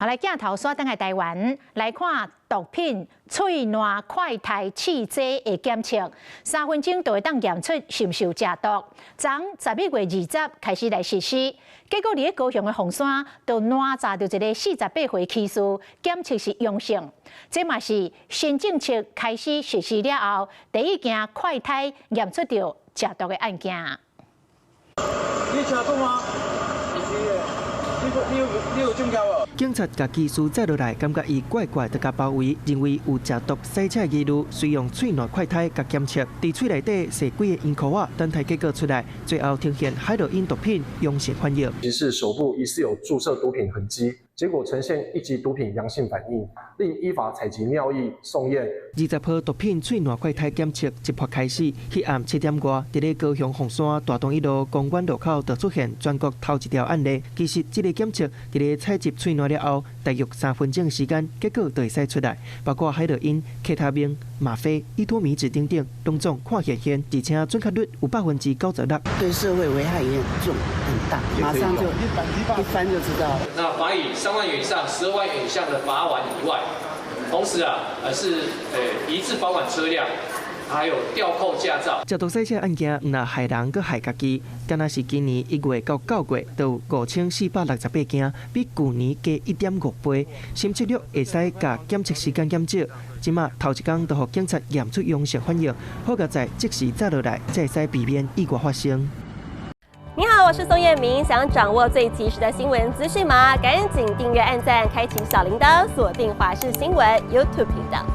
来镜头刷登来台湾来看毒品、喙烂、快态、气剂的检测，3分钟就会当验出是毋是有食毒。从11月20开始来实施，结果伫高雄的凤山，就烂查到一个48岁骑士检测是阳性。这嘛是新政策开始实施了后，第一件快态验出到食毒的案件。你吃过吗？你有中标无？警察甲技师载落来，感觉伊怪怪，就甲包围，认为有食毒洗车疑虑，遂用喙烂快态甲检测，伫喙内底射几个烟壳仔，等待结果出来，最后呈现海洛因毒品阳性反应。其是手部疑似有注射毒品痕迹，结果呈现1级毒品阳性反应，另依法采集尿液送验。20号毒品喙烂快态检测一波开始，迄暗7点外，伫咧高雄凤山大同一路公园路口就出现全国头一条案例。其实这个检测伫咧采集喙烂了后，大约3分钟的时间，结果就会使出来，包括海洛因、K 他命、吗啡、依托米酯等等，拢总看显现，而且准确率有96%。对社会危害也很重很大，马上就一翻就知道。那罚以3万元以上12万元以下的罚款以外，同时是移置保管车辆，还有吊扣驾照。食毒洗车案件唔若害人，佮害家己。敢若是今年1月到9月，就有5468件，比去年加1.5倍。深切率会使甲检测时间减少。即马头一天就互警察验出阳性反应，好佳在即时载落来，才会使避免意外发生。你好，我是宋彦明。想掌握最及时的新闻资讯吗？赶紧订阅、按赞、开启小铃铛，锁定华视新闻 YouTube 频道。